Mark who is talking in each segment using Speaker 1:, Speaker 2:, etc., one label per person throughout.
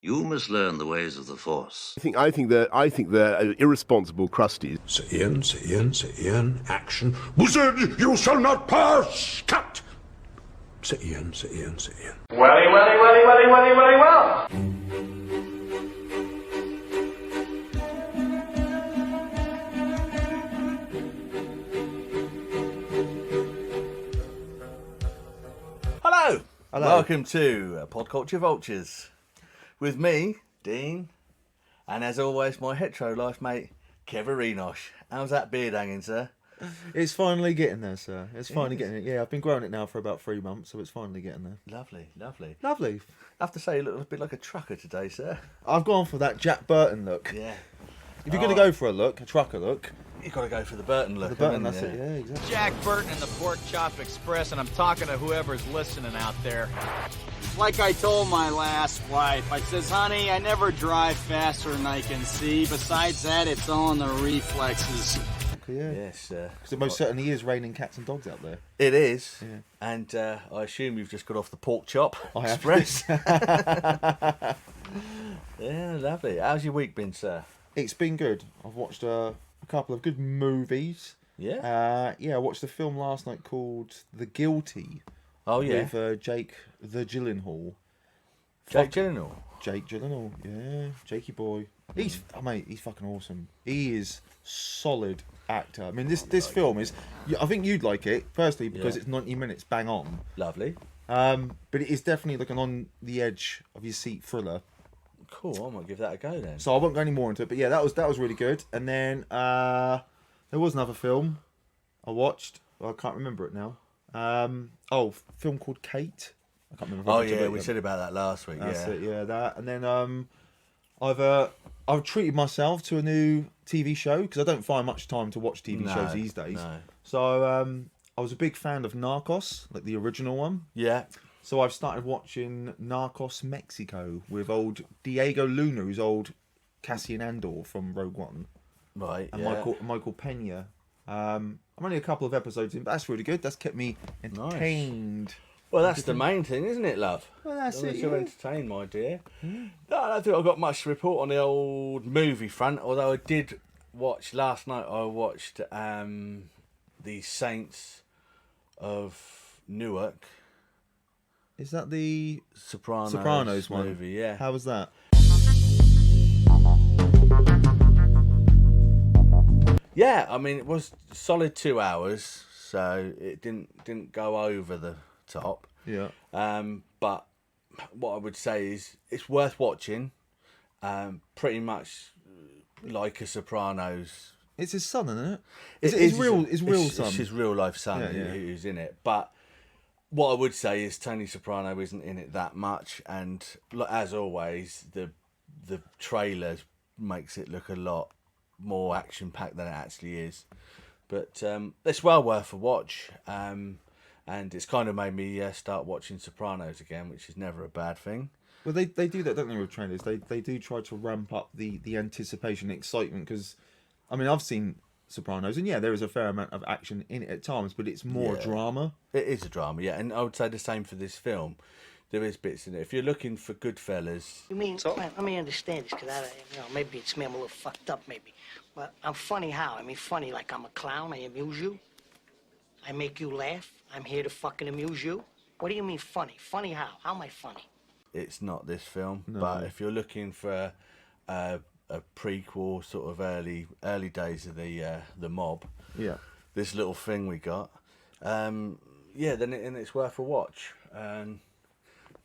Speaker 1: You must learn the ways of the Force.
Speaker 2: I think they're irresponsible crusties.
Speaker 3: Sit in, action. Wizard, you shall not pass! Cut! Sit in.
Speaker 4: Well.
Speaker 5: Hello. Welcome to Culture Vultures. With me, Dean, and as always, my hetero life mate, Kevin Renosh. How's that beard hanging, sir?
Speaker 6: It's finally getting there, sir. It's finally getting it. Yeah, I've been growing it now for about 3 months, so it's finally getting there.
Speaker 5: Lovely.
Speaker 6: Lovely.
Speaker 5: I have to say, you look a bit like a trucker today, sir.
Speaker 6: I've gone for that Jack Burton look.
Speaker 5: Yeah.
Speaker 6: If you're going to go for a trucker look.
Speaker 5: You've got to go for the Burton look.
Speaker 6: The Burton, that's it. Yeah, exactly.
Speaker 7: Jack Burton and the Pork Chop Express, and I'm talking to whoever's listening out there. Like I told my last wife, I says, honey, I never drive faster than I can see. Besides that, it's all in the reflexes.
Speaker 6: Yeah.
Speaker 5: Yes,
Speaker 6: because it most certainly is raining cats and dogs out there.
Speaker 5: It is.
Speaker 6: Yeah.
Speaker 5: And I assume you've just got off the Pork Chop
Speaker 6: I
Speaker 5: Express. Yeah, lovely. How's your week been, sir?
Speaker 6: It's been good. I've watched a couple of good movies.
Speaker 5: Yeah?
Speaker 6: I watched a film last night called The Guilty.
Speaker 5: Oh, yeah.
Speaker 6: With Jake the Gyllenhaal.
Speaker 5: Jake Gyllenhaal?
Speaker 6: Jake Gyllenhaal, yeah. Jakey boy. He's fucking awesome. He is solid actor. I mean, this film is... I think you'd like it, firstly, because it's 90 minutes bang on.
Speaker 5: Lovely.
Speaker 6: But it is definitely like an on-the-edge-of-your-seat thriller.
Speaker 5: Cool, I might give that a go then.
Speaker 6: So I won't go any more into it, but yeah, that was really good. And then there was another film I watched. I can't remember it now. A film called Kate. I can't remember.
Speaker 5: Oh yeah, we said about that last week.
Speaker 6: That's it. Yeah, that. And then I've treated myself to a new TV show because I don't find much time to watch TV shows these days.
Speaker 5: No.
Speaker 6: So I was a big fan of Narcos, like the original one.
Speaker 5: Yeah.
Speaker 6: So I've started watching Narcos Mexico with old Diego Luna, who's old Cassian Andor from Rogue One.
Speaker 5: Right.
Speaker 6: And
Speaker 5: yeah.
Speaker 6: Michael Pena. I'm only a couple of episodes in, but that's really good. That's kept me entertained.
Speaker 5: Nice. Well, that's the main thing, isn't it, love?
Speaker 6: Well, that's it.
Speaker 5: You're entertained, my dear. No, I don't think I've got much to report on the old movie front, although I did watch last night. I watched The Saints of Newark.
Speaker 6: Is that the
Speaker 5: Sopranos
Speaker 6: one?
Speaker 5: Movie, yeah.
Speaker 6: How was that?
Speaker 5: Yeah, I mean, it was solid 2 hours, so it didn't go over the top.
Speaker 6: Yeah.
Speaker 5: But what I would say is it's worth watching. Pretty much like a Sopranos.
Speaker 6: It's his son, isn't it? It's his real son.
Speaker 5: It's his real life son who's in it. But what I would say is Tony Soprano isn't in it that much, and as always, the trailer makes it look a lot more action-packed than it actually is. But it's well worth a watch, and it's kind of made me start watching Sopranos again, which is never a bad thing.
Speaker 6: Well, they do that, don't they, with trailers? They do try to ramp up the anticipation, excitement, because, I mean, I've seen Sopranos, and yeah, there is a fair amount of action in it at times, but it's more drama.
Speaker 5: It is a drama, yeah, and I would say the same for this film. There is bits in it. If you're looking for Goodfellas...
Speaker 8: You mean, let me understand this, because maybe it's me, I'm a little fucked up, maybe. But I'm funny how? I mean, funny like I'm a clown, I amuse you? I make you laugh? I'm here to fucking amuse you? What do you mean funny? Funny how? How am I funny?
Speaker 5: It's not this film,
Speaker 6: No.
Speaker 5: but if you're looking for a prequel, sort of early days of the mob, this little thing we got, then it's worth a watch.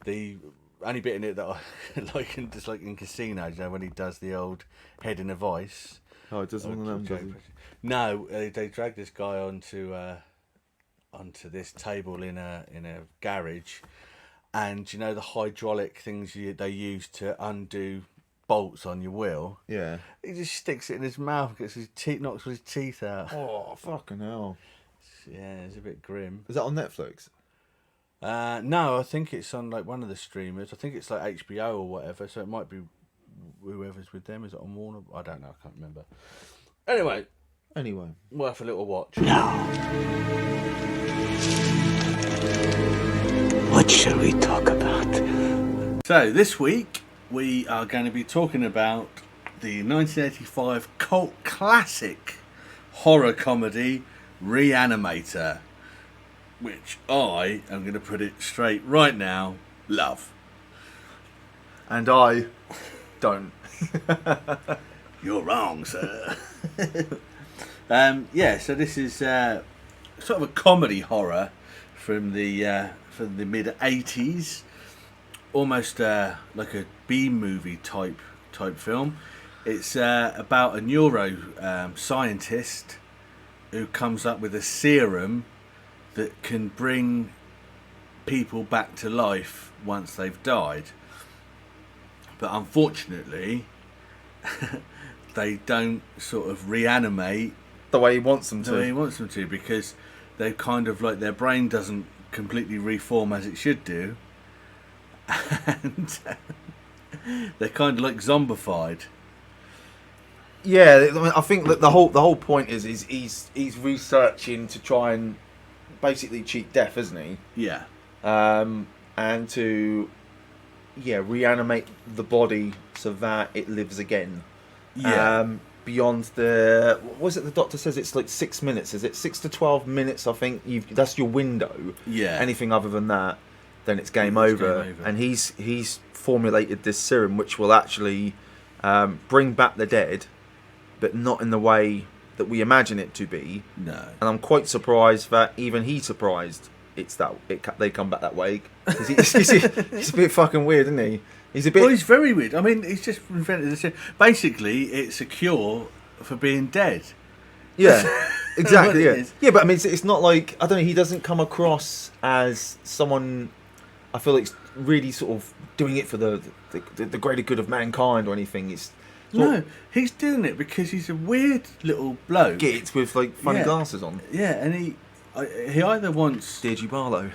Speaker 5: The only bit in it that I like, just like in Casino, when he does the old head in a vice.
Speaker 6: Oh, it does one of them, does he?
Speaker 5: No, they drag this guy onto this table in a garage, and the hydraulic things they use to undo bolts on your wheel.
Speaker 6: Yeah.
Speaker 5: He just sticks it in his mouth, gets his teeth, knocks his teeth out.
Speaker 6: Oh, fucking hell.
Speaker 5: Yeah, it's a bit grim.
Speaker 6: Is that on Netflix?
Speaker 5: No, I think it's on like one of the streamers. I think it's like HBO or whatever, so it might be whoever's with them. Is it on Warner? I don't know, I can't remember. Anyway, worth a little watch.
Speaker 8: Now, what shall we talk about?
Speaker 5: So this week we are going to be talking about the 1985 cult classic horror comedy Re-animator, which I am going to put it straight right now, love.
Speaker 6: And I don't.
Speaker 5: You're wrong, sir. So this is sort of a comedy horror from the mid '80s, almost like a B movie type film. It's about a neuro scientist who comes up with a serum that can bring people back to life once they've died. But unfortunately, they don't sort of reanimate
Speaker 6: The way he wants them
Speaker 5: the way he
Speaker 6: to.
Speaker 5: wants them to, because they kind of like their brain doesn't completely reform as it should do, and they're kind of like zombified.
Speaker 6: Yeah, I mean, I think that the whole point is he's researching to try and basically cheat death, isn't he?
Speaker 5: Yeah,
Speaker 6: And to reanimate the body so that it lives again.
Speaker 5: yeah,
Speaker 6: Beyond the what was it? The doctor says it's like 6 minutes. Is it 6 to 12 minutes? I think that's your window.
Speaker 5: yeah.
Speaker 6: Anything other than that, then it's game
Speaker 5: It's
Speaker 6: over.
Speaker 5: game over.
Speaker 6: And he's formulated this serum which will actually bring back the dead, but not in the way that we imagine it to be.
Speaker 5: No.
Speaker 6: And I'm quite surprised that even he's surprised they come back that way, because he's a bit fucking weird, isn't he? He's a bit.
Speaker 5: Well, he's very weird. I mean, he's just invented this. Basically, it's a cure for being dead.
Speaker 6: Yeah, exactly.
Speaker 5: What it
Speaker 6: Yeah,
Speaker 5: is.
Speaker 6: yeah, but I mean, it's not like, I don't know. He doesn't come across as someone. I feel like really sort of doing it for the greater good of mankind or anything. It's
Speaker 5: No, he's doing it because he's a weird little bloke.
Speaker 6: Gits with like funny
Speaker 5: Yeah.
Speaker 6: glasses on.
Speaker 5: Yeah, and he either wants
Speaker 6: Deirdre Barlow.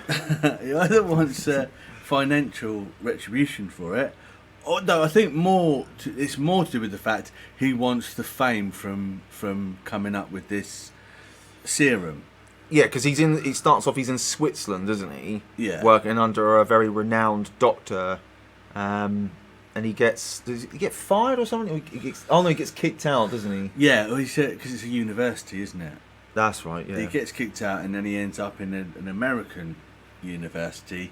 Speaker 5: he either wants financial retribution for it, or no, I think it's more to do with the fact he wants the fame from coming up with this serum.
Speaker 6: Yeah, because he starts off, he's in Switzerland, isn't he?
Speaker 5: Yeah.
Speaker 6: Working under a very renowned doctor, and does he get fired or something? He gets kicked out, doesn't he?
Speaker 5: Yeah, well, he said because it's a university, isn't it?
Speaker 6: That's right. Yeah.
Speaker 5: He gets kicked out, and then he ends up in an American university.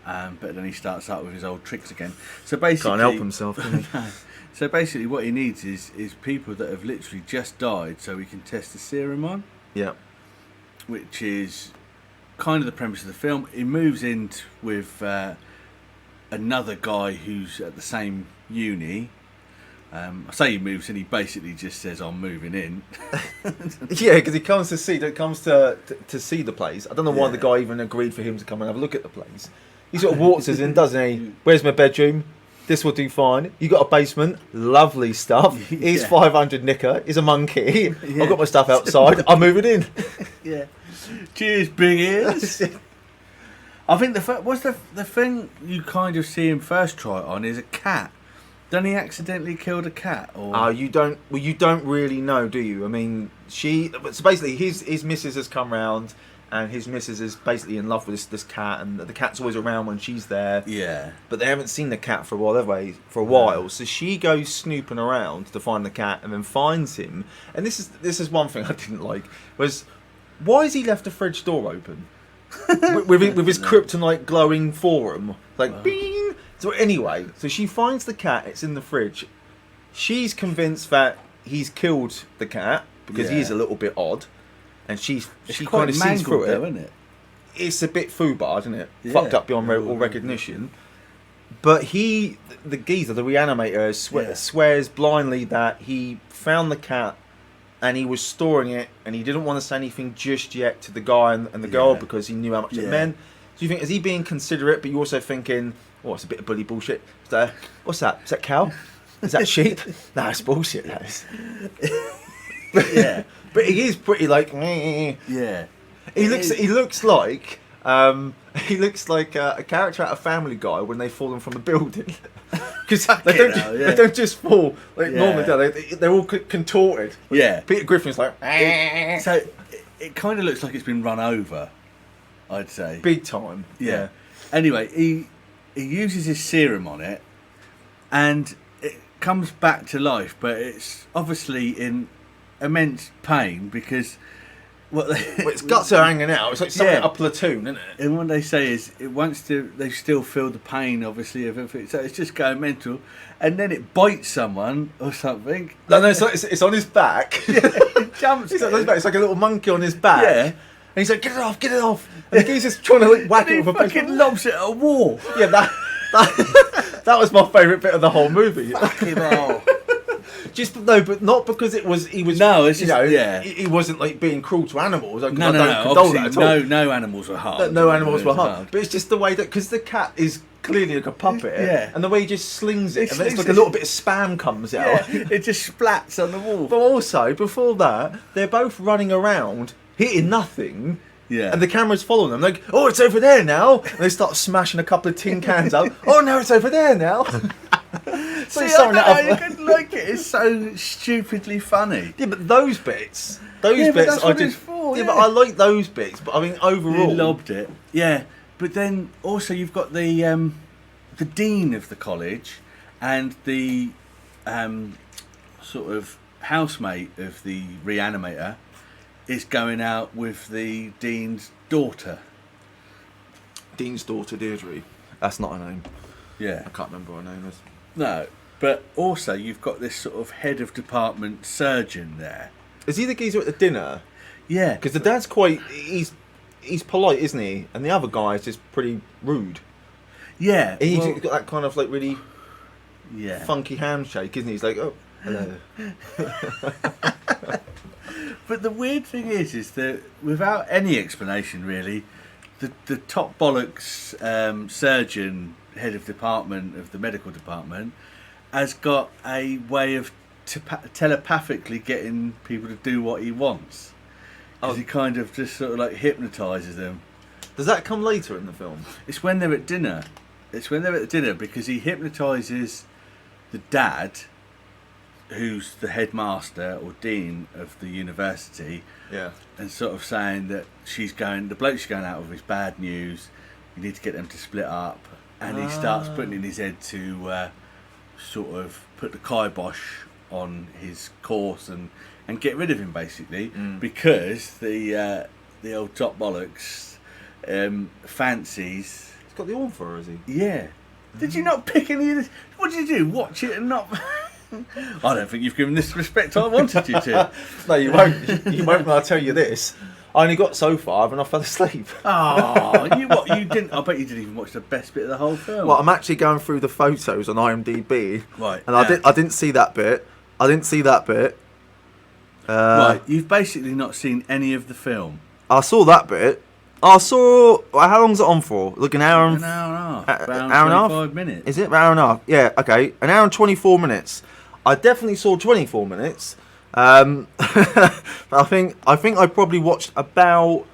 Speaker 5: But then he starts out with his old tricks again. So basically,
Speaker 6: Can't help himself, can he?
Speaker 5: No. So basically, what he needs is people that have literally just died, so he can test the serum on,
Speaker 6: Yeah.
Speaker 5: which is kind of the premise of the film. He moves in with another guy who's at the same uni. I say he moves in, he basically just says, "I'm moving in."
Speaker 6: Yeah, because he comes to see the place. I don't know why
Speaker 5: Yeah.
Speaker 6: the guy even agreed for him to come and have a look at the place. He sort of walks us in, doesn't he? Where's my bedroom? This will do fine. You got a basement, lovely stuff. Here's
Speaker 5: Yeah.
Speaker 6: 500 nicker. Here's a monkey.
Speaker 5: Yeah.
Speaker 6: I've got my stuff outside. I'm moving in.
Speaker 5: Yeah. Cheers, big ears. I think the thing you kind of see him first try it on is a cat. Then he accidentally killed a cat, or
Speaker 6: You don't really know, do you? I mean, so basically his missus has come round, and his missus is basically in love with this cat, and the cat's always around when she's there.
Speaker 5: yeah,
Speaker 6: But they haven't seen the cat for a while, have they? For a while, so she goes snooping around to find the cat, and then finds him. And this is one thing I didn't like, was why has he left the fridge door open with his kryptonite glowing forearm, like bing. So anyway, so she finds the cat. It's in the fridge. She's convinced that he's killed the cat because he
Speaker 5: Yeah.
Speaker 6: is a little bit odd, and she
Speaker 5: quite
Speaker 6: kind of sees
Speaker 5: mangled
Speaker 6: through
Speaker 5: though,
Speaker 6: it.
Speaker 5: isn't it?
Speaker 6: It's a bit foobarred, isn't it?
Speaker 5: Yeah.
Speaker 6: Fucked up beyond all recognition. But the geezer, the reanimator, swears blindly that he found the cat and he was storing it, and he didn't want to say anything just yet to the guy and the girl
Speaker 5: Yeah.
Speaker 6: because he knew how much it
Speaker 5: Yeah.
Speaker 6: meant. So you think, is he being considerate, but you're also thinking, oh, it's a bit of bully bullshit. So, what's that? Is that cow? Is that sheep? No, it's bullshit, that is.
Speaker 5: Yeah,
Speaker 6: But he is pretty like, meh.
Speaker 5: yeah.
Speaker 6: He looks like a character out of Family Guy when they fallen from a building, because they don't
Speaker 5: hell, yeah.
Speaker 6: they don't just fall like
Speaker 5: Yeah.
Speaker 6: normally, do they? They're all contorted.
Speaker 5: Yeah.
Speaker 6: Peter Griffin's like
Speaker 5: So it kind of looks like it's been run over, I'd say.
Speaker 6: big time.
Speaker 5: Yeah. Anyway, he uses his serum on it, and it comes back to life, but it's obviously in immense pain because what
Speaker 6: its guts are hanging out. It's like something a platoon, isn't it?
Speaker 5: And what they say is it wants to. They still feel the pain, obviously, of everything. So it's just going mental, and then it bites someone or something.
Speaker 6: No, it's on his back.
Speaker 5: It jumps.
Speaker 6: It's on his back. It's like a little monkey on his back.
Speaker 5: Yeah.
Speaker 6: And he's like, get it off, get it off. And the geezer's just trying to like, whack
Speaker 5: And
Speaker 6: it
Speaker 5: he
Speaker 6: with a
Speaker 5: fucking
Speaker 6: baseball.
Speaker 5: lobs it at a wall.
Speaker 6: Yeah, that was my favourite bit of the whole movie.
Speaker 5: Fucking hell.
Speaker 6: But not because he was.
Speaker 5: No, it's just
Speaker 6: He wasn't like being cruel to animals. Like,
Speaker 5: No,
Speaker 6: I don't condone that at all.
Speaker 5: obviously, no animals were harmed.
Speaker 6: No animals were harmed. But it's just the way that because the cat is clearly like a puppet,
Speaker 5: Yeah.
Speaker 6: and the way he just slings it, and then it's
Speaker 5: slings
Speaker 6: like a
Speaker 5: it.
Speaker 6: little bit of spam comes out.
Speaker 5: Yeah, it just splats on the wall.
Speaker 6: But also before that, they're both running around hitting nothing.
Speaker 5: Yeah.
Speaker 6: And the camera's following them. Like, oh, it's over there now. And they start smashing a couple of tin cans out. Oh, no, it's over there now.
Speaker 5: See, I don't know how you could like it. It's so stupidly funny.
Speaker 6: Yeah, but those bits,
Speaker 5: but
Speaker 6: bits,
Speaker 5: that's
Speaker 6: I
Speaker 5: what
Speaker 6: did.
Speaker 5: it's for,
Speaker 6: yeah,
Speaker 5: yeah.
Speaker 6: but I like those bits. But I mean, overall,
Speaker 5: He lobbed it. Yeah, but then also you've got the dean of the college and the sort of housemate of the Re-animator is going out with the dean's daughter.
Speaker 6: Dean's daughter Deirdre. That's not her name.
Speaker 5: Yeah.
Speaker 6: I can't remember what her name is.
Speaker 5: No, but also you've got this sort of head of department surgeon there.
Speaker 6: Is he the geezer at the dinner?
Speaker 5: Yeah.
Speaker 6: Because the dad's quite. He's polite, isn't he? And the other guy is just pretty rude.
Speaker 5: Yeah.
Speaker 6: He's
Speaker 5: well,
Speaker 6: got that kind of like really
Speaker 5: yeah.
Speaker 6: funky handshake, isn't he? He's like, oh, hello.
Speaker 5: But the weird thing is that without any explanation really, the top bollocks surgeon, head of department of the medical department, has got a way of telepathically getting people to do what he wants. He kind of just sort of like hypnotises them.
Speaker 6: Does that come later in the film?
Speaker 5: It's when they're at dinner. It's when they're at dinner because he hypnotises the dad, who's the headmaster or dean of the university,
Speaker 6: Yeah.
Speaker 5: and sort of saying that the bloke she's going out with is bad news. You need to get them to split up, and he starts putting in his head to sort of put the kibosh on his course and get rid of him basically because the old top bollocks fancies.
Speaker 6: He's got the arm for her, is he?
Speaker 5: Yeah. Did you not pick any of this? What did you do? Watch it and not. I don't think you've given this respect I wanted you to.
Speaker 6: No, you won't. You won't when I tell you this. I only got so far and I fell asleep.
Speaker 5: Oh, you didn't. I bet you didn't even watch the best bit of the whole film.
Speaker 6: Well, I'm actually going through the photos on IMDb.
Speaker 5: Right,
Speaker 6: And
Speaker 5: yeah.
Speaker 6: I didn't see that bit.
Speaker 5: Right, you've basically not seen any of the film.
Speaker 6: I saw that bit. I saw. How long's it on for? Like an hour and
Speaker 5: An hour and a half.
Speaker 6: An
Speaker 5: About
Speaker 6: hour and a half?
Speaker 5: 25 minutes.
Speaker 6: Is it? An hour and a half? Yeah, okay. An hour and 24 minutes. I definitely saw 24 minutes. I think I probably watched about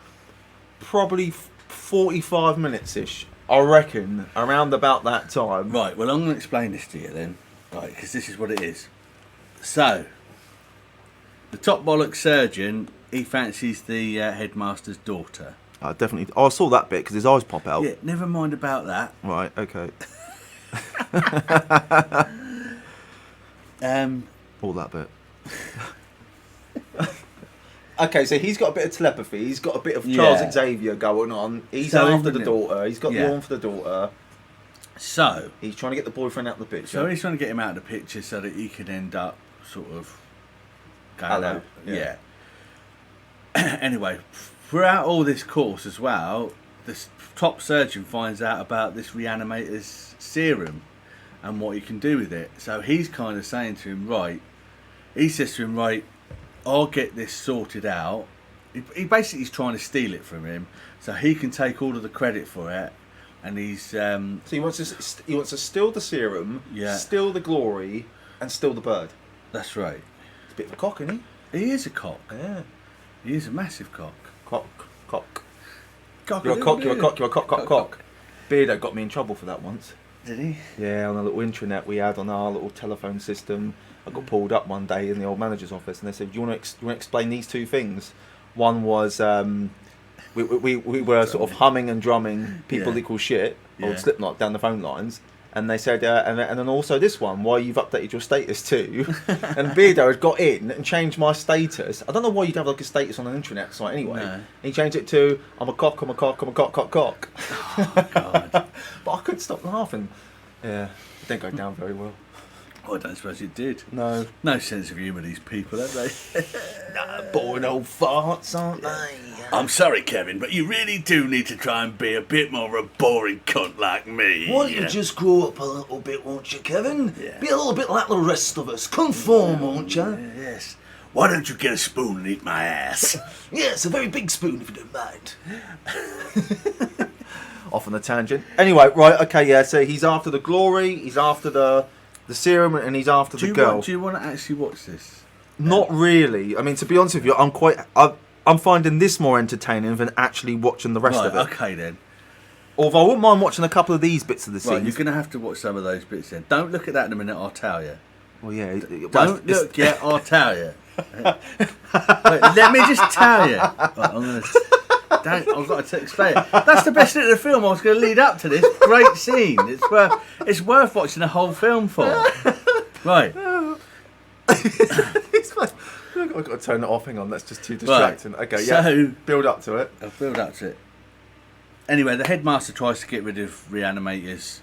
Speaker 6: 45 minutes-ish. I reckon, around about that time.
Speaker 5: Right, well, I'm going to explain this to you then. Right, because this is what it is. So, the top bollock surgeon, he fancies the headmaster's daughter.
Speaker 6: I saw that bit because his eyes pop out.
Speaker 5: Yeah, never mind about that.
Speaker 6: Right, okay. All that bit. Okay, so he's got a bit of telepathy. He's got a bit of Charles Xavier going on. He's
Speaker 5: So
Speaker 6: after the
Speaker 5: isn't it?
Speaker 6: daughter. He's got
Speaker 5: Yeah.
Speaker 6: the arm for the daughter.
Speaker 5: So,
Speaker 6: He's trying to get the boyfriend out of the picture.
Speaker 5: so he's trying to get him out of the picture so that he can end up sort of going
Speaker 6: Hello,
Speaker 5: out.
Speaker 6: yeah.
Speaker 5: Anyway, throughout all this course as well, this top surgeon finds out about this Re-animator's serum and what he can do with it. So he's kind of saying to him, right, he says to him, right, I'll get this sorted out. He basically is trying to steal it from him so he can take all of the credit for it. And he's
Speaker 6: So he wants to steal the serum,
Speaker 5: Yeah.
Speaker 6: steal the glory, and steal the bird.
Speaker 5: that's right.
Speaker 6: It's a bit of a cock, isn't
Speaker 5: He is a cock.
Speaker 6: he? Yeah.
Speaker 5: He is a massive cock.
Speaker 6: Cock.
Speaker 5: Cock.
Speaker 6: You're a cock. Cock. Beardo got me in trouble for that once.
Speaker 5: Did he?
Speaker 6: Yeah, on a little intranet we had on our little telephone system. I got pulled up one day in the old manager's office, and they said, "Do you want to explain these two things?" One was we were sort of humming and drumming "People
Speaker 5: Yeah.
Speaker 6: Equal Shit"
Speaker 5: Yeah.
Speaker 6: old Slipknot down the phone lines, And they said, and then also this one, why you've updated your status too. And Beardo had got in and changed my status. I don't know why you'd have like a status on an internet site anyway.
Speaker 5: No.
Speaker 6: And he changed it to, I'm a cock, I'm a cock, I'm a cock, cock, cock.
Speaker 5: Oh, God.
Speaker 6: But I couldn't stop laughing. Yeah, it didn't go down very well.
Speaker 5: I don't suppose it did.
Speaker 6: No.
Speaker 5: No sense of humour, these people, have they?
Speaker 6: Boring old farts, aren't they?
Speaker 4: I'm sorry, Kevin, but you really do need to try and be a bit more of a boring cunt like me.
Speaker 9: Why don't you just grow up a little bit, won't you, Kevin?
Speaker 4: Yeah.
Speaker 9: Be a little bit like the rest of us. Conform, won't you?
Speaker 4: Yes. Why don't you get a spoon and eat my ass?
Speaker 9: Yeah, it's a very big spoon if you don't mind.
Speaker 6: Off on a tangent. Anyway, right, okay, yeah, so he's after the glory, he's after the serum, and he's after the girl.
Speaker 5: Do you want to actually watch this?
Speaker 6: Not really. I mean, to be honest with you, I'm finding this more entertaining than actually watching the rest
Speaker 5: Right,
Speaker 6: of it.
Speaker 5: okay then.
Speaker 6: Although I wouldn't mind watching a couple of these bits of the
Speaker 5: Right,
Speaker 6: scenes.
Speaker 5: you're going to have to watch some of those bits then. Don't look at that in a minute, I'll tell you.
Speaker 6: Well, yeah.
Speaker 5: Don't look yet, I'll tell you. Wait, let me just tell you. Right, I've got to explain it. That's the best bit of the film. I was going to lead up to this great scene. It's worth watching the whole film for. Right.
Speaker 6: I've got to turn it off. Hang on, that's just too distracting.
Speaker 5: Right.
Speaker 6: Okay, yeah.
Speaker 5: So,
Speaker 6: build up to it.
Speaker 5: I'll build up to it. Anyway, the headmaster tries to get rid of Re-animator's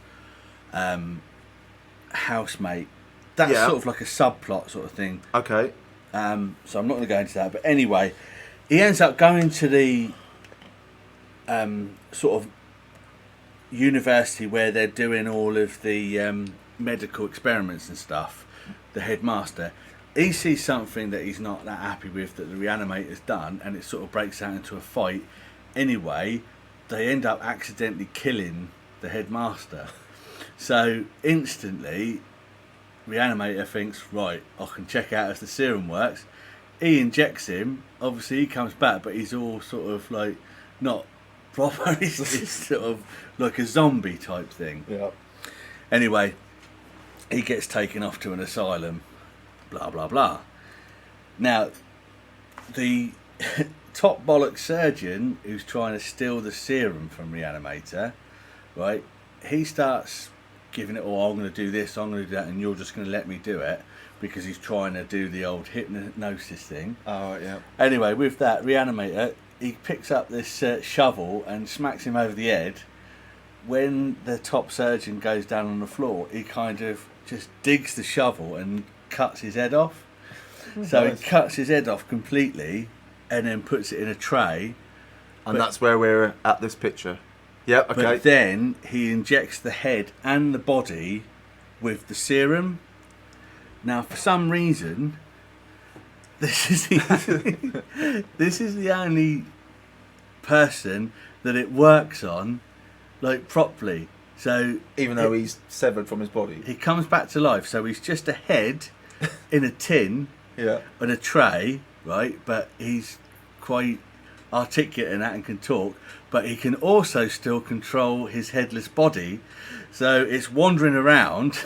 Speaker 5: housemate. That's sort of like a subplot sort of thing.
Speaker 6: Okay.
Speaker 5: So I'm not going to go into that. But anyway, he ends up going to the sort of university where they're doing all of the medical experiments and stuff. The headmaster. He sees something that he's not that happy with that the Re-animator's done, and it sort of breaks out into a fight. Anyway, they end up accidentally killing the headmaster. So instantly, Re-animator thinks, right, I can check out if the serum works. He injects him. Obviously, he comes back, but he's all sort of like not proper. He's sort of like a zombie type thing.
Speaker 6: Yeah.
Speaker 5: Anyway, he gets taken off to an asylum. Blah blah blah. Now, the top bollock surgeon who's trying to steal the serum from Re-animator, right? He starts giving it, I'm going to do this, I'm going to do that, and you're just going to let me do it, because he's trying to do the old hypnosis thing.
Speaker 6: Oh, yeah.
Speaker 5: Anyway, with that, Re-animator, he picks up this shovel and smacks him over the head. When the top surgeon goes down on the floor, he kind of just digs the shovel and cuts his head off. So he cuts his head off completely and then puts it in a tray.
Speaker 6: And that's where we're at this picture. Yep, okay.
Speaker 5: But then he injects the head and the body with the serum. Now, for some reason, this is the only person that it works on, like, properly. So
Speaker 6: even though he's severed from his body,
Speaker 5: he comes back to life. So he's just a head in a tin, on a tray, right? But he's quite articulate in that and can talk. But he can also still control his headless body. So it's wandering around,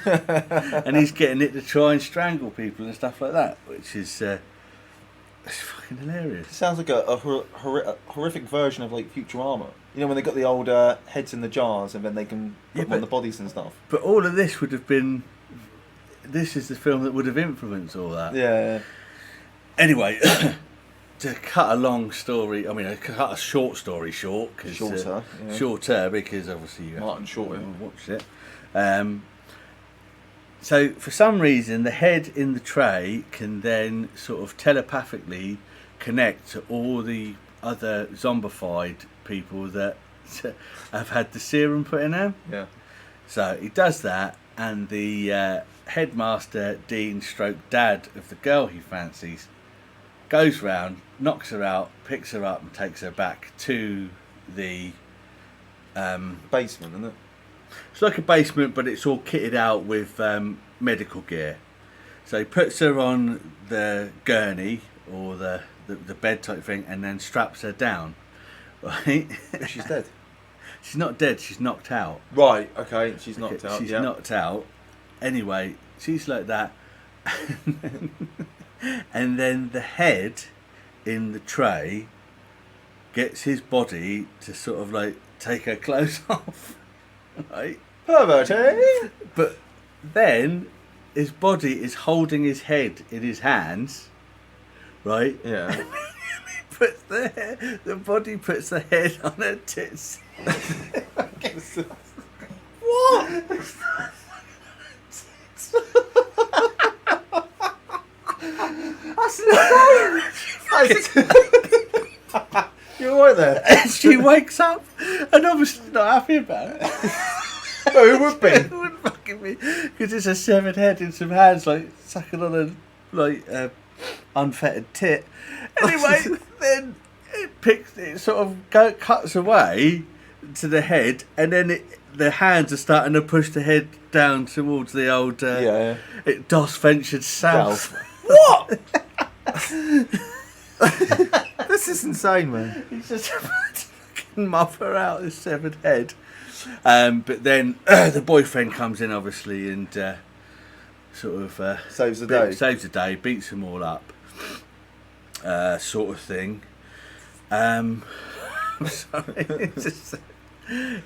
Speaker 5: and he's getting it to try and strangle people and stuff like that, which is it's fucking hilarious.
Speaker 6: Sounds like a horrific version of like Futurama. You know, when they got the old heads in the jars and then they can put them on the bodies and stuff.
Speaker 5: But all of this would have been. This is the film that would have influenced all that.
Speaker 6: Yeah.
Speaker 5: Anyway, to cut a long story, I mean, cut a short story short. Shorter, because obviously you
Speaker 6: Martin Short
Speaker 5: watched it. So for some reason, the head in the tray can then sort of telepathically connect to all the other zombified people that have had the serum put in them.
Speaker 6: Yeah.
Speaker 5: So he does that, and the headmaster, Dean stroke dad of the girl he fancies, goes round, knocks her out, picks her up and takes her back to the
Speaker 6: basement, isn't it?
Speaker 5: It's like a basement, but it's all kitted out with medical gear. So he puts her on the gurney or the bed type thing, and then straps her down. Right?
Speaker 6: She's dead.
Speaker 5: She's not dead. She's knocked out.
Speaker 6: Right. Okay. She's knocked out.
Speaker 5: She's knocked out. Anyway, she's like that, and then the head in the tray gets his body to sort of like take her clothes off. Right?
Speaker 6: Perverted.
Speaker 5: But then his body is holding his head in his hands, right?
Speaker 6: Yeah.
Speaker 5: Puts the body puts the head on her tits. What?
Speaker 6: You're right there.
Speaker 5: And she wakes up and obviously not happy about it.
Speaker 6: No, who would be?
Speaker 5: It wouldn't fucking be, because it's a severed head in some hands, like sucking on a unfettered tit. Anyway, then it sort of cuts away to the head, and then the hands are starting to push the head down towards the old it DOS ventured south. What?
Speaker 6: This is insane, man.
Speaker 5: He's just about to fucking muff her out, this severed head. But then the boyfriend comes in, obviously, and sort of
Speaker 6: Saves the day.
Speaker 5: Saves the day, beats them all up, sort of thing. I'm sorry,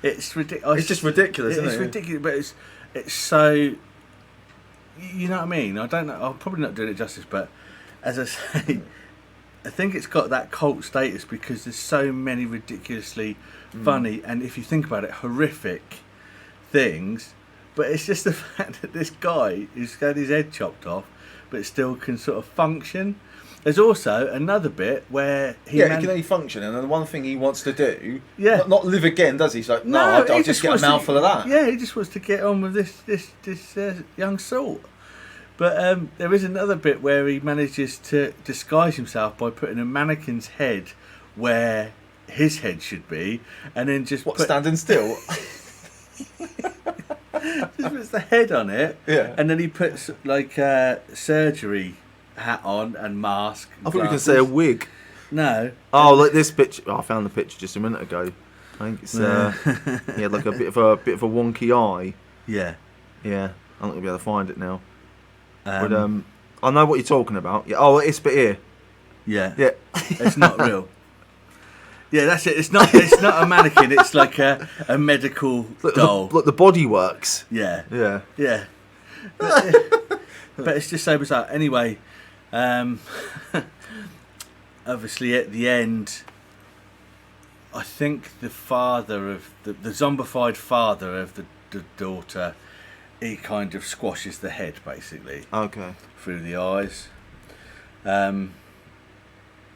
Speaker 5: it's ridiculous.
Speaker 6: It's just ridiculous, isn't it?
Speaker 5: It's ridiculous, but it's so. You know what I mean? I don't know. I'm probably not doing it justice, but as I say, I think it's got that cult status because there's so many ridiculously funny and, if you think about it, horrific things. But it's just the fact that this guy who's had his head chopped off, but still can sort of function. There's also another bit where he
Speaker 6: can only function, and the one thing he wants to do, not live again, does he? He's like, I'll just get a mouthful of that.
Speaker 5: Yeah, he just wants to get on with this young salt. But there is another bit where he manages to disguise himself by putting a mannequin's head where his head should be, and then just
Speaker 6: standing still.
Speaker 5: Just puts the head on it, and then he puts like a surgery hat on and mask. And
Speaker 6: I thought you were going to say a wig.
Speaker 5: No.
Speaker 6: Oh, like this picture. Oh, I found the picture just a minute ago. I think it's he had like a bit of a wonky eye.
Speaker 5: Yeah.
Speaker 6: Yeah. I'm not gonna be able to find it now. But I know what you're talking about. Yeah. Oh, it's bit here.
Speaker 5: Yeah.
Speaker 6: Yeah.
Speaker 5: It's not real. Yeah, that's it. It's not a mannequin. It's like a medical doll.
Speaker 6: Look, the body works.
Speaker 5: Yeah.
Speaker 6: Yeah.
Speaker 5: Yeah. But it's just so bizarre. Anyway, obviously at the end, I think the father of the zombified father of the daughter, he kind of squashes the head basically.
Speaker 6: Okay.
Speaker 5: Through the eyes.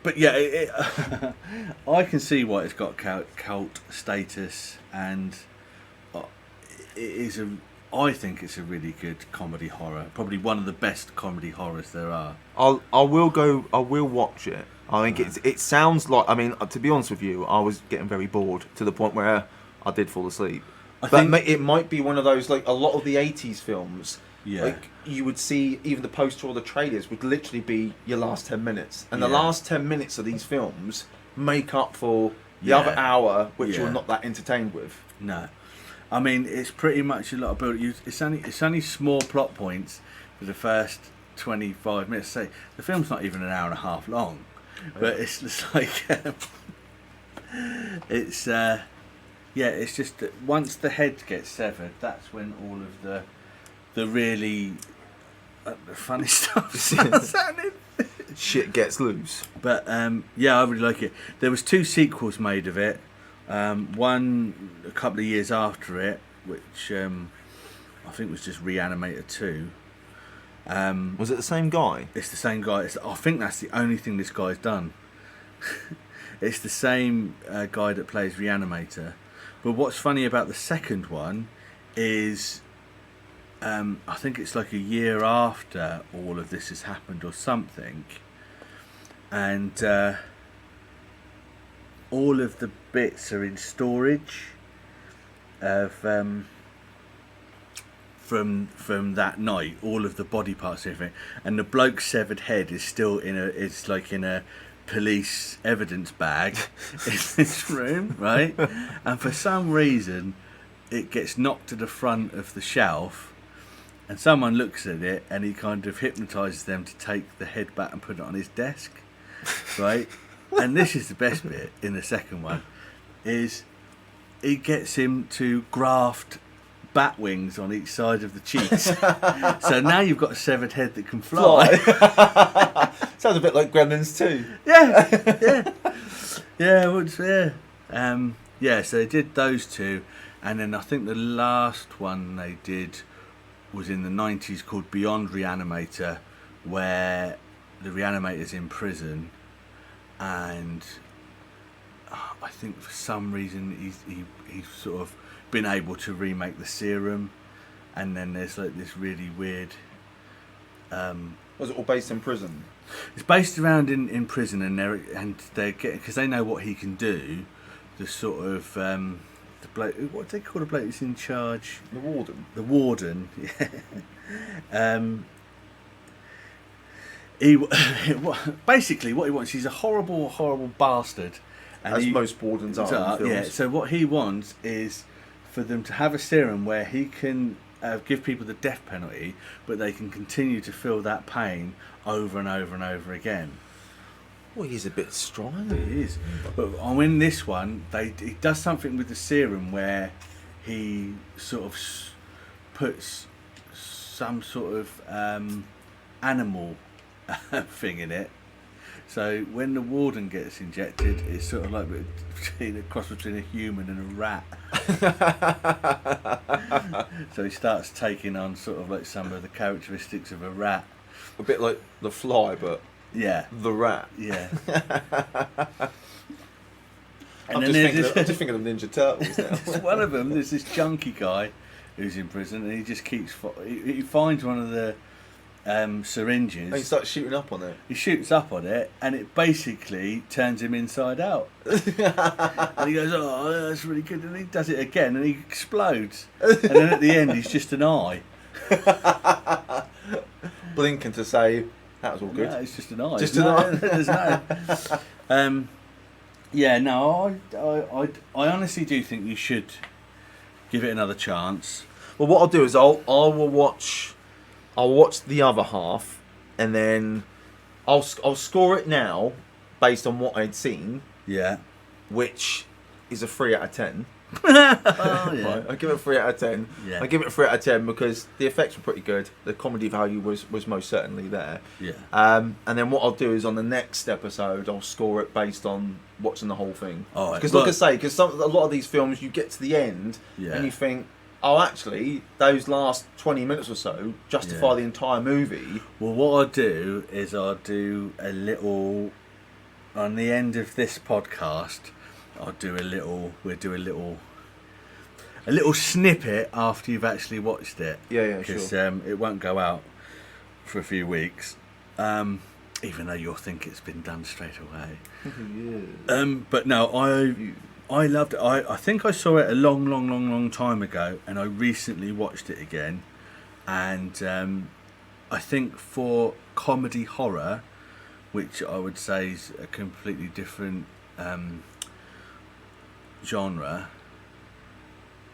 Speaker 5: But yeah, I can see why it's got cult status, and it is I think it's a really good comedy horror. Probably one of the best comedy horrors there are.
Speaker 6: I will watch it. I think it sounds like. I mean, to be honest with you, I was getting very bored to the point where I did fall asleep.
Speaker 5: I think
Speaker 6: it might be one of those, like a lot of the 80s films.
Speaker 5: Yeah.
Speaker 6: Like you would see, even the poster or the trailers would literally be your last 10 minutes, and the last 10 minutes of these films make up for the other hour which you're not that entertained with.
Speaker 5: No, I mean it's pretty much a lot of build. It's only small plot points for the first 25 minutes. Say the film's not even an hour and a half long, but it's just like it's just that once the head gets severed, that's when all of the really funny stuff starts happening.
Speaker 6: Shit gets loose.
Speaker 5: But I really like it. There was 2 sequels made of it. One a couple of years after it, which I think was just Re-animator 2.
Speaker 6: Was it the same guy?
Speaker 5: It's the same guy. I think that's the only thing this guy's done. It's the same guy that plays Re-animator. But what's funny about the second one is I think it's like a year after all of this has happened or something, and all of the bits are in storage of from that night, all of the body parts and everything, and the bloke's severed head is still in a police evidence bag in this room, right? And for some reason it gets knocked to the front of the shelf, and someone looks at it, and he kind of hypnotises them to take the head back and put it on his desk, right? And this is the best bit in the second one, is he gets him to graft bat wings on each side of the cheeks. So now you've got a severed head that can fly.
Speaker 6: Sounds a bit like Gremlins 2.
Speaker 5: Yeah, so they did those two, and then I think the last one they did was in the 90s called Beyond Re-animator, where the Re-animator's in prison, and I think for some reason he's sort of been able to remake the serum, and then there's like this really weird...
Speaker 6: Was it all based in prison?
Speaker 5: It's based around in prison, and they're getting, because they know what he can do. The sort of the bloke, what do they call the bloke who's in charge?
Speaker 6: The warden.
Speaker 5: The warden. Yeah. He basically what he wants. He's a horrible bastard. And
Speaker 6: As most wardens are in films.
Speaker 5: Yeah. So what he wants is for them to have a serum where he can give people the death penalty, but they can continue to feel that pain over and over and over again.
Speaker 6: Well, he's a bit strong.
Speaker 5: He is. But in this one, he does something with the serum where he sort of puts some sort of animal thing in it. So when the warden gets injected, it's sort of like a cross between a human and a rat. So he starts taking on sort of like some of the characteristics of a rat.
Speaker 6: A bit like The Fly, but
Speaker 5: yeah,
Speaker 6: the rat.
Speaker 5: Yeah.
Speaker 6: I'm just thinking of Ninja Turtles now.
Speaker 5: It's one of them. There's this junkie guy who's in prison, and he just keeps. He finds one of the syringes.
Speaker 6: And he starts shooting up on it.
Speaker 5: He shoots up on it, and it basically turns him inside out. And he goes, "Oh, that's really good." And he does it again, and he explodes. And then at the end, he's just an eye.
Speaker 6: Blinking to say that was all good.
Speaker 5: No, it's just an eye.
Speaker 6: Just an eye.
Speaker 5: There's no. Yeah, no, I honestly do think you should give it another chance.
Speaker 6: Well, what I'll do is I'll watch the other half, and then I'll score it now based on what I'd seen.
Speaker 5: Yeah.
Speaker 6: Which is a 3 out of 10.
Speaker 5: Oh, yeah.
Speaker 6: Right, I give it a 3 out of 10.
Speaker 5: Yeah.
Speaker 6: I give it a 3 out of 10 because the effects were pretty good. The comedy value was most certainly there.
Speaker 5: Yeah.
Speaker 6: And then what I'll do is on the next episode I'll score it based on watching the whole thing.
Speaker 5: All right.
Speaker 6: Because like I say, because a lot of these films you get to the end and you think, oh, actually, those last 20 minutes or so justify the entire movie.
Speaker 5: Well, what I'll do is I'll do a little on the end of this podcast. We'll do a little snippet after you've actually watched it.
Speaker 6: Yeah,
Speaker 5: Because
Speaker 6: sure.
Speaker 5: it won't go out for a few weeks, even though you'll think it's been done straight away. But no, I loved it. I think I saw it a long time ago, and I recently watched it again. And I think for comedy horror, which I would say is a completely different genre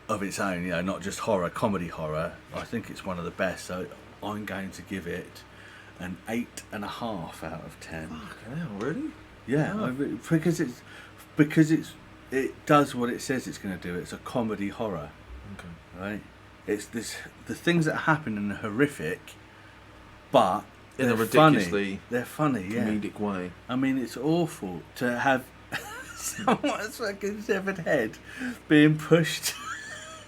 Speaker 5: of its own, not just horror, comedy horror, I think it's one of the best. So I'm going to give it an 8.5 out of 10.
Speaker 6: Fucking hell, really?
Speaker 5: Yeah, because it does what it says it's going to do. It's a comedy horror.
Speaker 6: Okay.
Speaker 5: Right? It's the things that happen are horrific, but
Speaker 6: in a
Speaker 5: ridiculously they're funny,
Speaker 6: comedic way.
Speaker 5: I mean, it's awful to have someone's fucking severed head being pushed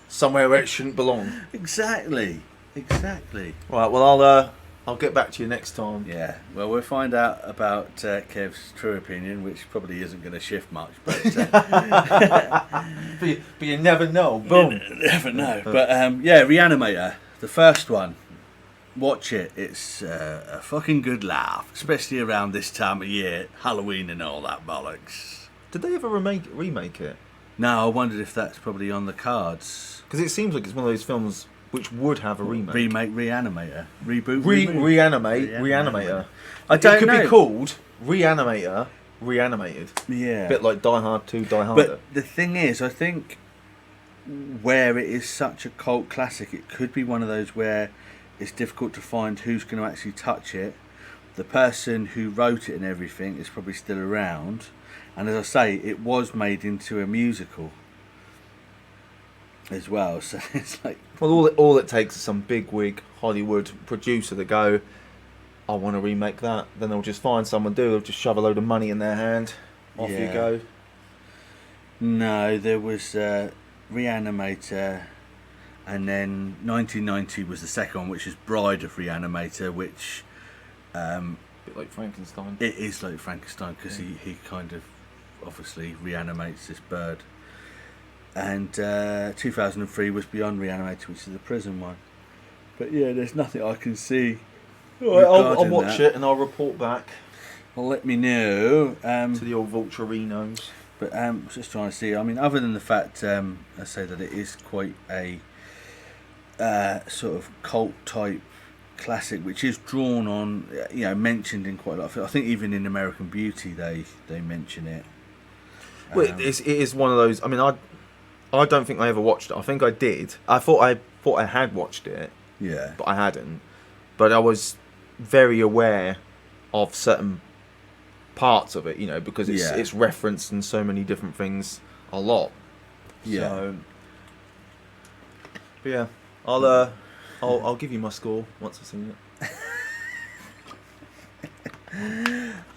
Speaker 6: somewhere where it shouldn't belong.
Speaker 5: Exactly.
Speaker 6: Right, well I'll get back to you next time.
Speaker 5: Yeah, well, we'll find out about Kev's true opinion, which probably isn't going to shift much, but
Speaker 6: but you never know. Boom.
Speaker 5: You never know. But Re-animator, the first one. Watch it. It's a fucking good laugh, especially around this time of year, Halloween and all that bollocks.
Speaker 6: Did they ever remake it?
Speaker 5: No, I wondered if that's probably on the cards.
Speaker 6: Because it seems like it's one of those films which would have a remake.
Speaker 5: Re-animator. Reboot.
Speaker 6: Reanimator.
Speaker 5: I don't know.
Speaker 6: It could be called Reanimator, Reanimated.
Speaker 5: Yeah.
Speaker 6: A bit like Die Hard 2, Die Harder.
Speaker 5: But the thing is, I think where it is such a cult classic, it could be one of those where it's difficult to find who's going to actually touch it. The person who wrote it and everything is probably still around. And as I say, it was made into a musical. as well. So it's like,
Speaker 6: Well, all it takes is some bigwig Hollywood producer to go, I want to remake that. Then they'll just find someone they'll just shove a load of money in their hand. Off you
Speaker 5: Yeah.
Speaker 6: go.
Speaker 5: no, there was Re-animator, and then 1990 was the second one, which is Bride of Re-animator, which
Speaker 6: A bit like Frankenstein.
Speaker 5: it is like Frankenstein because he kind of obviously reanimates this bird. And 2003 was Beyond Re-animator, which is the prison one. But yeah, there's nothing I can see.
Speaker 6: I'll
Speaker 5: regarding
Speaker 6: watch
Speaker 5: that.
Speaker 6: it and I'll report back
Speaker 5: Well, let me know.
Speaker 6: to the old Vulturinos.
Speaker 5: But just trying to see. I mean, other than the fact, I say that it is quite a sort of cult type classic, which is drawn on, mentioned in quite a lot of. I think even in American Beauty they mention it.
Speaker 6: Well, it is one of those. I mean, I don't think I ever watched it. I think I did. I thought I had watched it,
Speaker 5: Yeah.
Speaker 6: but I hadn't. But I was very aware of certain parts of it, because it's referenced in so many different things a lot.
Speaker 5: Yeah.
Speaker 6: So, but yeah, I'll give you my score once I've seen it.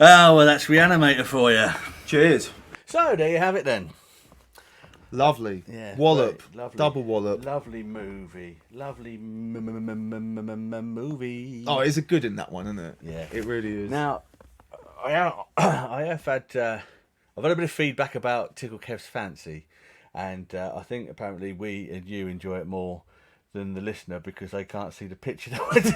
Speaker 5: Oh well, that's Re-animator for you.
Speaker 6: Cheers.
Speaker 5: So there you have it then.
Speaker 6: Lovely.
Speaker 5: Yeah.
Speaker 6: Wallop.
Speaker 5: Great, lovely,
Speaker 6: Double wallop.
Speaker 5: Lovely movie. Lovely movie.
Speaker 6: Oh, it's a good in that one, isn't it?
Speaker 5: Yeah.
Speaker 6: It really is.
Speaker 5: Now, I have had I've had a bit of feedback about Tickle Kev's Fancy, and I think apparently we and you enjoy it more than the listener because they can't see the picture that we're doing.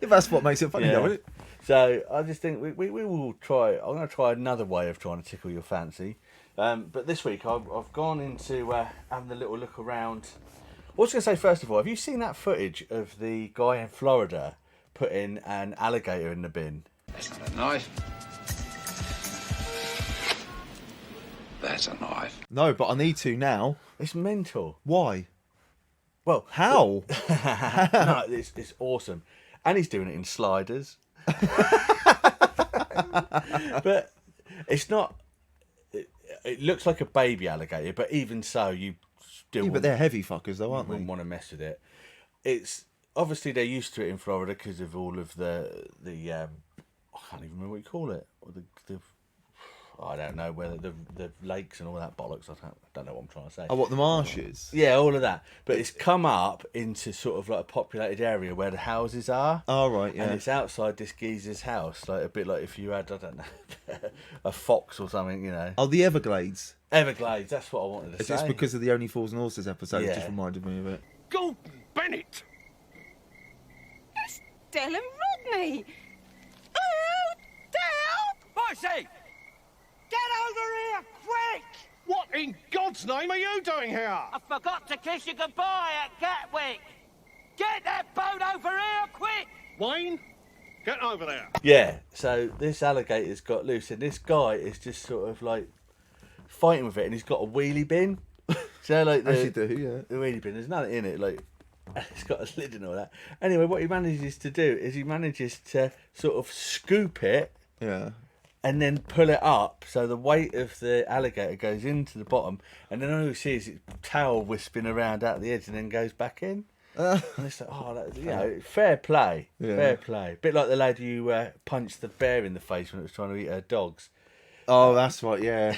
Speaker 6: Yeah, that's what makes it funny, though, isn't it?
Speaker 5: So I just think we will try. I'm going to try another way of trying to tickle your fancy. But this week I've gone into having a little look around. I was going to say, first of all, have you seen that footage of the guy in Florida putting an alligator in the bin?
Speaker 10: That's not a knife. That's a knife.
Speaker 6: No, but I need to now.
Speaker 5: It's mental.
Speaker 6: Why?
Speaker 5: Well,
Speaker 6: How?
Speaker 5: no, it's awesome, and he's doing it in sliders. But it's not. It looks like a baby alligator, but even so, you still.
Speaker 6: Yeah, but they're heavy fuckers, though, aren't they?
Speaker 5: Wouldn't want to mess with it. It's obviously they're used to it in Florida because of all of the I can't even remember what you call it. Or the I don't know whether the lakes and all that bollocks. I don't know what I'm trying to say.
Speaker 6: Oh, what, the marshes?
Speaker 5: Yeah, all of that. But it's come up into sort of like a populated area where the houses are.
Speaker 6: Oh, right, yeah.
Speaker 5: And it's outside this geezer's house, like a bit like if you had, I don't know, a fox or something,
Speaker 6: Oh, the Everglades.
Speaker 5: Everglades, that's what I wanted to
Speaker 6: It's
Speaker 5: say.
Speaker 6: just because of the Only Fools and Horses episode.
Speaker 5: Yeah.
Speaker 6: It just reminded me of it.
Speaker 10: Gordon Bennett!
Speaker 11: It's Del and Rodney. Oh, Del!
Speaker 10: Bossy! Get over here, quick! What in God's name are you doing here?
Speaker 7: I forgot to kiss you goodbye at Gatwick. Get that boat over here, quick!
Speaker 10: Wayne, get over there.
Speaker 5: Yeah, so this alligator's got loose, and this guy is just sort of like fighting with it, and he's got a wheelie bin. So like
Speaker 6: As you do, yeah.
Speaker 5: the wheelie bin, there's nothing in it, like it's got a lid and all that. Anyway, what he manages to do is he manages to sort of scoop it.
Speaker 6: Yeah.
Speaker 5: And then pull it up so the weight of the alligator goes into the bottom, and then all you see is its tail wisping around out the edge and then goes back in. And it's like, fair play,
Speaker 6: Yeah.
Speaker 5: fair play. Bit like the lady who punched the bear in the face when it was trying to eat her dogs.
Speaker 6: Oh, that's right, yeah.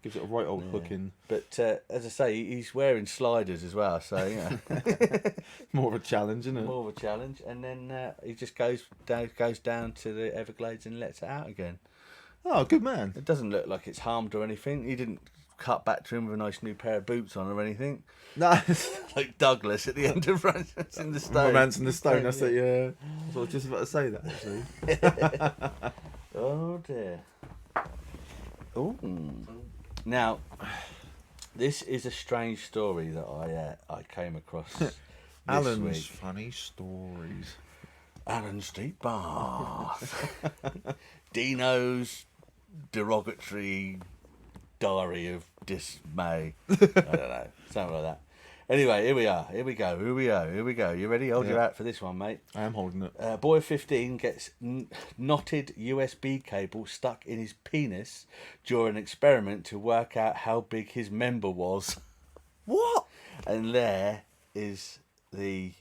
Speaker 6: Gives it a right old hooking.
Speaker 5: But as I say, he's wearing sliders as well, so
Speaker 6: More of a challenge, isn't it?
Speaker 5: more of a challenge. And then he just goes down to the Everglades and lets it out again.
Speaker 6: Oh, good man.
Speaker 5: It doesn't look like it's harmed or anything. He didn't cut back to him with a nice new pair of boots on or anything.
Speaker 6: No.
Speaker 5: Like Douglas at the end of Romance in the Stone.
Speaker 6: Romance in the Stone, that's it, yeah. I was just about to say that, actually.
Speaker 5: Oh dear. Oh. Now, this is a strange story that I came across this
Speaker 6: Alan's
Speaker 5: week.
Speaker 6: funny stories.
Speaker 5: Alan Street Bath. Dino's derogatory diary of dismay. I don't know, something like that. Anyway, here we are. Here we go. You ready? Hold your hat for this one, mate.
Speaker 6: I am holding it.
Speaker 5: Boy of 15 gets knotted USB cable stuck in his penis during an experiment to work out how big his member was.
Speaker 6: What?
Speaker 5: And there is the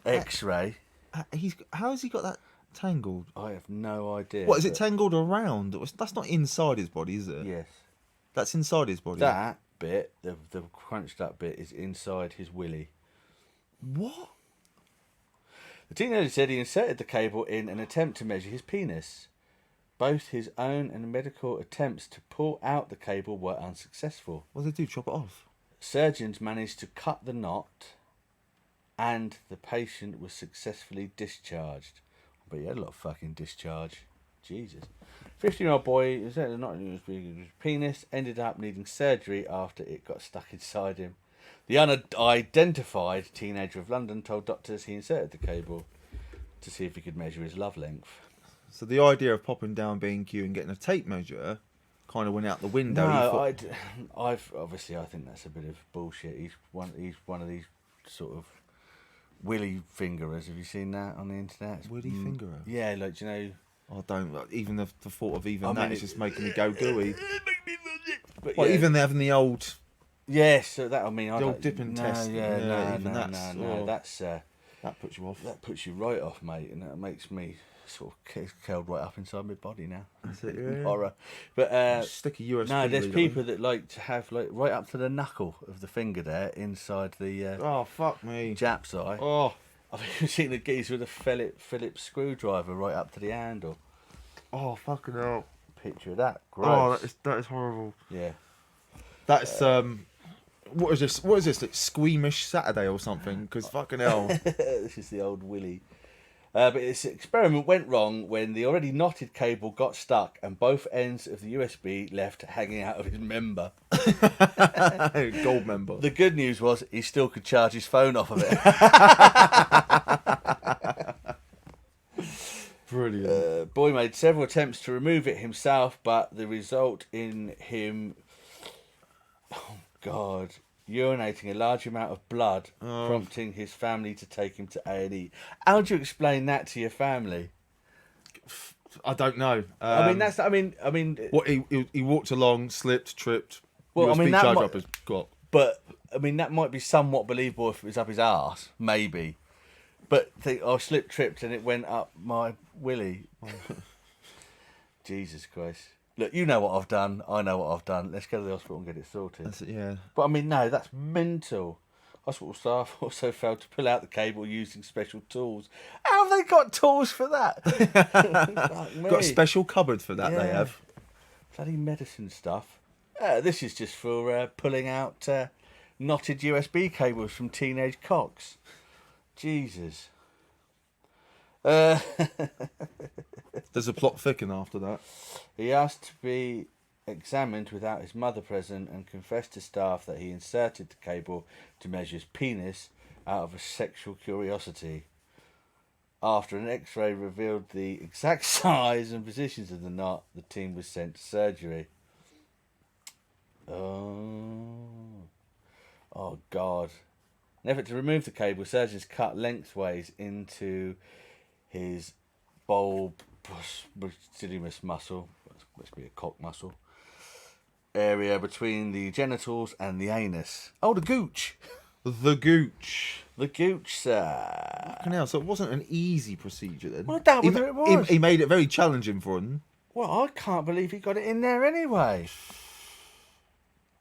Speaker 5: X-ray.
Speaker 6: How has he got that tangled?
Speaker 5: I have no idea.
Speaker 6: What is it tangled around? That's not inside his body, is it?
Speaker 5: Yes.
Speaker 6: That's inside his body.
Speaker 5: That bit, the crunched up bit, is inside his willy.
Speaker 6: What?
Speaker 5: The teenager said he inserted the cable in an attempt to measure his penis. Both his own and medical attempts to pull out the cable were unsuccessful.
Speaker 6: What did they do? Chop it off?
Speaker 5: Surgeons managed to cut the knot, and the patient was successfully discharged. But he had a lot of fucking discharge. Jesus. 15-year-old boy who said not his penis ended up needing surgery after it got stuck inside him. The unidentified teenager of London told doctors he inserted the cable to see if he could measure his love length.
Speaker 6: So the idea of popping down B&Q and getting a tape measure kind of went out the window.
Speaker 5: No, I think that's a bit of bullshit. He's one of these sort of willy fingerers. Have you seen that on the internet?
Speaker 6: Willy fingerer?
Speaker 5: Yeah, like, you know.
Speaker 6: I don't. Even the thought of that is just making me go gooey.
Speaker 5: But
Speaker 6: well, even having the old.
Speaker 5: Yes, so that I mean,
Speaker 6: the old dipping test.
Speaker 5: No, that's
Speaker 6: that puts you off.
Speaker 5: That puts you right off, mate, and that makes me sort of curled right up inside my body now.
Speaker 6: That's it, yeah.
Speaker 5: Horror. But
Speaker 6: stick a USB.
Speaker 5: No, there's people that like to have like right up to the knuckle of the finger there inside the.
Speaker 6: Oh fuck me.
Speaker 5: Jap's eye.
Speaker 6: Oh.
Speaker 5: I've even seen the geezer with a Phillips screwdriver right up to the handle.
Speaker 6: Oh fucking hell!
Speaker 5: Picture of that. Gross.
Speaker 6: Oh, that is horrible.
Speaker 5: Yeah.
Speaker 6: That's What is this? What is this? Like Squeamish Saturday or something? Because fucking hell.
Speaker 5: This is the old Willy. But this experiment went wrong when the already knotted cable got stuck and both ends of the USB left hanging out of his member.
Speaker 6: Gold member.
Speaker 5: The good news was he still could charge his phone off of it.
Speaker 6: Brilliant.
Speaker 5: Boy made several attempts to remove it himself, but the result in him, urinating a large amount of blood, prompting his family to take him to A&E. How do you explain that to your family?
Speaker 6: I don't know.
Speaker 5: I mean,
Speaker 6: what he walked along, slipped, tripped.
Speaker 5: Well,
Speaker 6: USB
Speaker 5: I mean, that
Speaker 6: charge
Speaker 5: might,
Speaker 6: up his got.
Speaker 5: But I mean, that might be somewhat believable if it was up his arse, maybe. But I slipped, tripped, and it went up my willy. Jesus Christ! Look, you know what I've done. I know what I've done. Let's go to the hospital and get it sorted.
Speaker 6: That's it, yeah.
Speaker 5: But I mean, no, that's mental. Hospital staff also failed to pull out the cable using special tools. How have they got tools for that?
Speaker 6: Got a special cupboard for that,
Speaker 5: Yeah.
Speaker 6: they have.
Speaker 5: Bloody medicine stuff. This is just for pulling out knotted USB cables from teenage cocks. Jesus.
Speaker 6: Does the plot thicken after that?
Speaker 5: He asked to be examined without his mother present and confessed to staff that he inserted the cable to measure his penis out of a sexual curiosity. After an X-ray revealed the exact size and positions of the knot, the team was sent to surgery. Oh God. In an effort to remove the cable, surgeons cut lengthways into his bulbous muscle, must be a cock muscle, area between the genitals and the anus. Oh, the gooch.
Speaker 6: The gooch.
Speaker 5: The gooch, sir.
Speaker 6: Fucking hell, so it wasn't an easy procedure then.
Speaker 5: Well, that was it was.
Speaker 6: He made it very challenging for him.
Speaker 5: Well, I can't believe he got it in there anyway.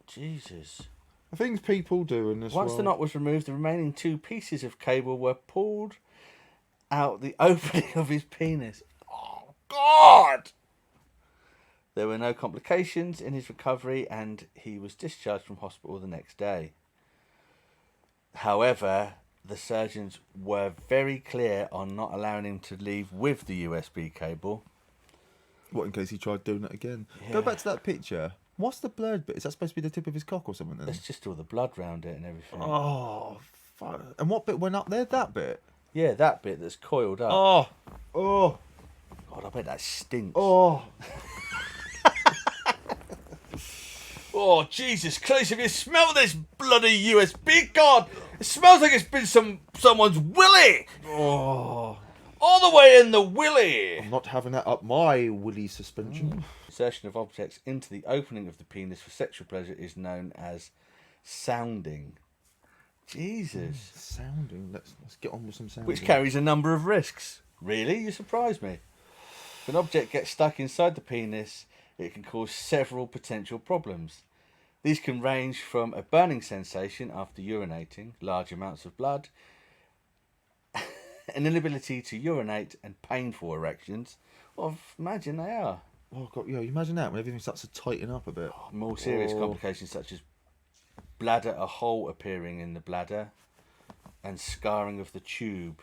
Speaker 5: Jesus.
Speaker 6: The things people do in this
Speaker 5: Once the knot was removed, the remaining two pieces of cable were pulled out the opening of his penis. Oh, God! There were no complications in his recovery and he was discharged from hospital the next day. However, the surgeons were very clear on not allowing him to leave with the USB cable.
Speaker 6: What, in case he tried doing it again?
Speaker 5: Yeah.
Speaker 6: Go back to that picture. What's the blurred bit? Is that supposed to be the tip of his cock or something then?
Speaker 5: There's just all the blood round it and everything.
Speaker 6: Oh, fuck. And what bit went up there? That bit?
Speaker 5: Yeah, that bit that's coiled up.
Speaker 6: Oh.
Speaker 5: God, I bet that stinks.
Speaker 6: Oh.
Speaker 5: Oh, Jesus Christ, have you smelled this bloody USB cord? It smells like it's been someone's willy.
Speaker 6: Oh.
Speaker 5: All the way in the willy.
Speaker 6: I'm not having that up my willy suspension.
Speaker 5: Insertion of objects into the opening of the penis for sexual pleasure is known as sounding. Jesus.
Speaker 6: Sounding. Let's get on with some sounding.
Speaker 5: Which carries a number of risks. Really? You surprise me. If an object gets stuck inside the penis, it can cause several potential problems. These can range from a burning sensation after urinating large amounts of blood, an inability to urinate, and painful erections. Well, imagine they are.
Speaker 6: Oh God, yeah, you imagine that when everything starts to tighten up a bit.
Speaker 5: More serious complications such as bladder, a hole appearing in the bladder, and scarring of the tube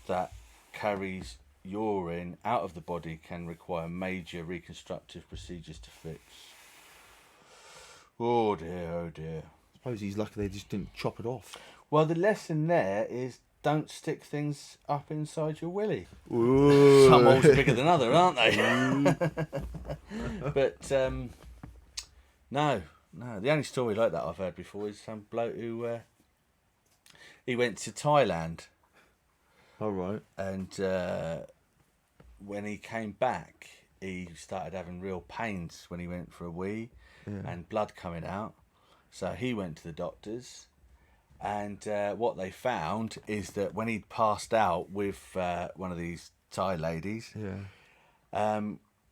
Speaker 5: that carries urine out of the body can require major reconstructive procedures to fix. Oh dear, oh dear.
Speaker 6: I suppose he's lucky they just didn't chop it off.
Speaker 5: Well, the lesson there is don't stick things up inside your willy.
Speaker 6: Ooh.
Speaker 5: Some holes are bigger than others, aren't they? But no. The only story like that I've heard before is some bloke who he went to Thailand.
Speaker 6: All right.
Speaker 5: And when he came back, he started having real pains when he went for a wee. Yeah. And blood coming out. So he went to the doctors, and what they found is that when he'd passed out with one of these Thai ladies,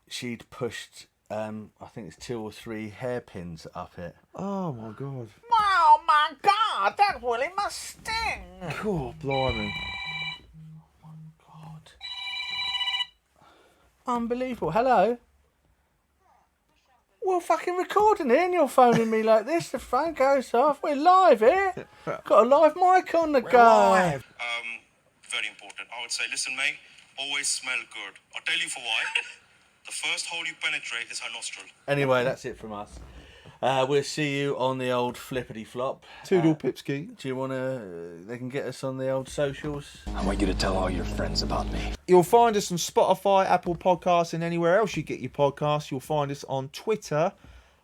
Speaker 5: she'd pushed, I think it's 2 or 3 hairpins up it.
Speaker 6: Oh my God.
Speaker 10: Oh my God, that willy must sting.
Speaker 6: Cool, blimey.
Speaker 5: Oh my God. Unbelievable. Hello? We're fucking recording here and you're phoning me like this. The phone goes off. We're live here. Got a live mic on the go.
Speaker 12: Very important. I would say, listen, mate, always smell good. I'll tell you for why. The first hole you penetrate is her nostril.
Speaker 5: Anyway, that's it from us. We'll see you on the old flippity flop.
Speaker 6: Toodle Pipski.
Speaker 5: Do you want to... They can get us on the old socials?
Speaker 13: I want you to tell all your friends about me.
Speaker 6: You'll find us on Spotify, Apple Podcasts, and anywhere else you get your podcasts. You'll find us on Twitter,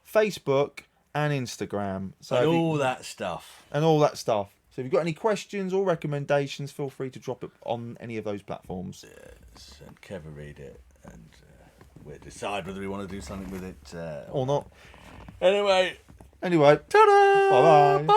Speaker 6: Facebook, and Instagram. So
Speaker 5: and all that stuff.
Speaker 6: And all that stuff. So if you've got any questions or recommendations, feel free to drop it on any of those platforms.
Speaker 5: Yes, and Kev will read it, and we'll decide whether we want to do something with it
Speaker 6: or not.
Speaker 5: Anyway,
Speaker 6: ta-da! Bye-bye.
Speaker 5: Bye.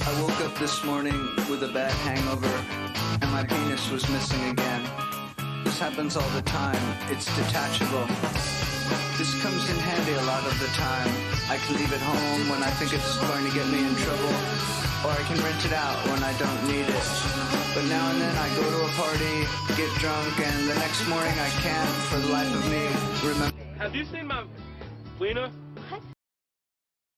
Speaker 14: I woke up this morning with a bad hangover, and my penis was missing again. This happens all the time. It's detachable. This comes in handy a lot of the time. I can leave it home when I think it's going to get me in trouble, or I can rent it out when I don't need it. But now and then I go to a party, get drunk, and the next morning I can't, for the life of me, remember.
Speaker 15: Have you seen my wiener?